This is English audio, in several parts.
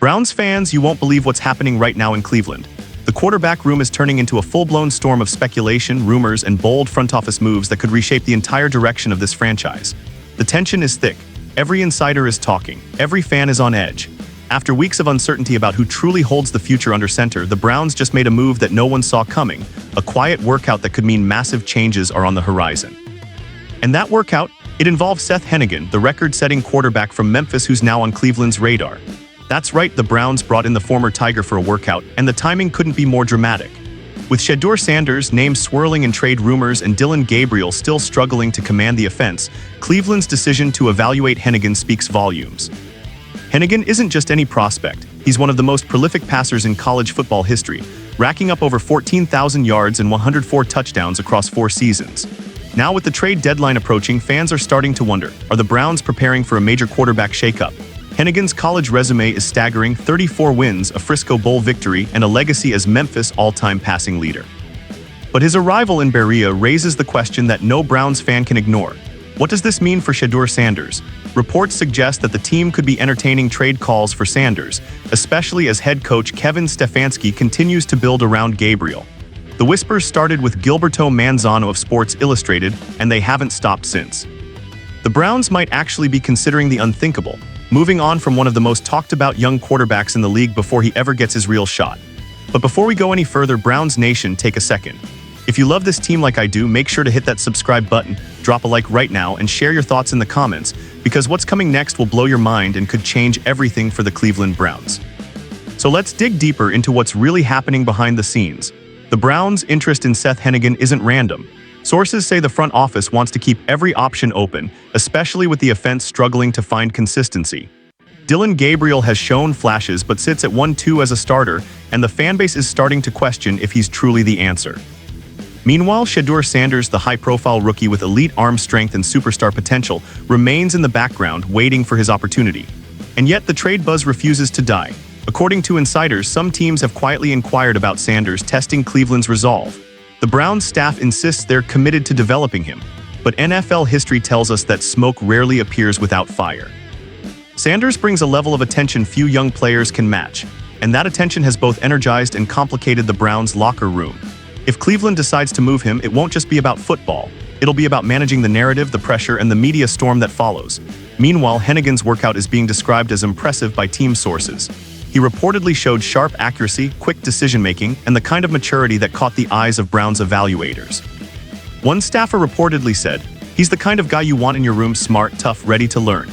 Browns fans, you won't believe what's happening right now in Cleveland. The quarterback room is turning into a full-blown storm of speculation, rumors, and bold front office moves that could reshape the entire direction of this franchise. The tension is thick. Every insider is talking. Every fan is on edge. After weeks of uncertainty about who truly holds the future under center, the Browns just made a move that no one saw coming, a quiet workout that could mean massive changes are on the horizon. And that workout, it involves Seth Hennigan, the record-setting quarterback from Memphis who's now on Cleveland's radar. That's right, the Browns brought in the former Tiger for a workout, and the timing couldn't be more dramatic. With Shedeur Sanders' name swirling in trade rumors and Dillon Gabriel still struggling to command the offense, Cleveland's decision to evaluate Hennigan speaks volumes. Hennigan isn't just any prospect. He's one of the most prolific passers in college football history, racking up over 14,000 yards and 104 touchdowns across 4 seasons. Now with the trade deadline approaching, fans are starting to wonder, are the Browns preparing for a major quarterback shakeup? Hennigan's college resume is staggering: 34 wins, a Frisco Bowl victory, and a legacy as Memphis' all-time passing leader. But his arrival in Berea raises the question that no Browns fan can ignore. What does this mean for Shedeur Sanders? Reports suggest that the team could be entertaining trade calls for Sanders, especially as head coach Kevin Stefanski continues to build around Gabriel. The whispers started with Gilberto Manzano of Sports Illustrated, and they haven't stopped since. The Browns might actually be considering the unthinkable, moving on from one of the most talked-about young quarterbacks in the league before he ever gets his real shot. But before we go any further, Browns Nation, take a second. If you love this team like I do, make sure to hit that subscribe button, drop a like right now, and share your thoughts in the comments, because what's coming next will blow your mind and could change everything for the Cleveland Browns. So let's dig deeper into what's really happening behind the scenes. The Browns' interest in Seth Hennigan isn't random. Sources say the front office wants to keep every option open, especially with the offense struggling to find consistency. Dillon Gabriel has shown flashes but sits at 1-2 as a starter, and the fanbase is starting to question if he's truly the answer. Meanwhile, Shedeur Sanders, the high-profile rookie with elite arm strength and superstar potential, remains in the background waiting for his opportunity. And yet the trade buzz refuses to die. According to insiders, some teams have quietly inquired about Sanders, testing Cleveland's resolve. The Browns staff insists they're committed to developing him, but NFL history tells us that smoke rarely appears without fire. Sanders brings a level of attention few young players can match, and that attention has both energized and complicated the Browns' locker room. If Cleveland decides to move him, it won't just be about football. It'll be about managing the narrative, the pressure, and the media storm that follows. Meanwhile, Hennigan's workout is being described as impressive by team sources. He reportedly showed sharp accuracy, quick decision-making, and the kind of maturity that caught the eyes of Browns evaluators. One staffer reportedly said, "He's the kind of guy you want in your room: smart, tough, ready to learn."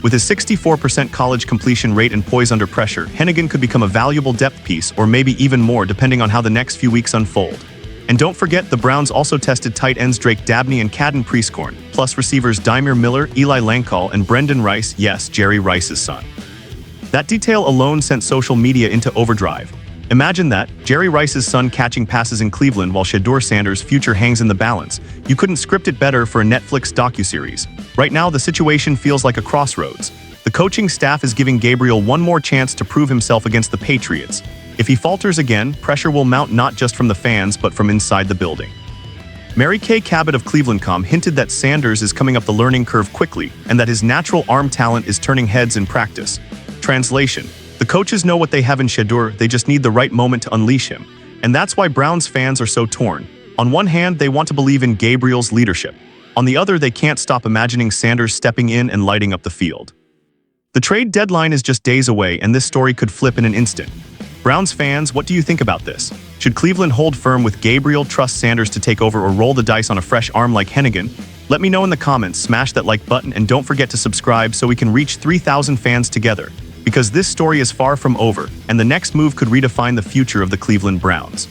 With his 64% college completion rate and poise under pressure, Hennigan could become a valuable depth piece, or maybe even more depending on how the next few weeks unfold. And don't forget, the Browns also tested tight ends Drake Dabney and Caden Prieskorn, plus receivers Dymere Miller, Eli Lankall, and Brendan Rice, yes, Jerry Rice's son. That detail alone sent social media into overdrive. Imagine that, Jerry Rice's son catching passes in Cleveland while Shedeur Sanders' future hangs in the balance. You couldn't script it better for a Netflix docuseries. Right now, the situation feels like a crossroads. The coaching staff is giving Gabriel one more chance to prove himself against the Patriots. If he falters again, pressure will mount not just from the fans but from inside the building. Mary Kay Cabot of Cleveland.com hinted that Sanders is coming up the learning curve quickly and that his natural arm talent is turning heads in practice. Translation: the coaches know what they have in Shedeur, they just need the right moment to unleash him. And that's why Browns fans are so torn. On one hand, they want to believe in Gabriel's leadership. On the other, they can't stop imagining Sanders stepping in and lighting up the field. The trade deadline is just days away, and this story could flip in an instant. Browns fans, what do you think about this? Should Cleveland hold firm with Gabriel, trust Sanders to take over, or roll the dice on a fresh arm like Hennigan? Let me know in the comments, smash that like button, and don't forget to subscribe so we can reach 3,000 fans together. Because this story is far from over, and the next move could redefine the future of the Cleveland Browns.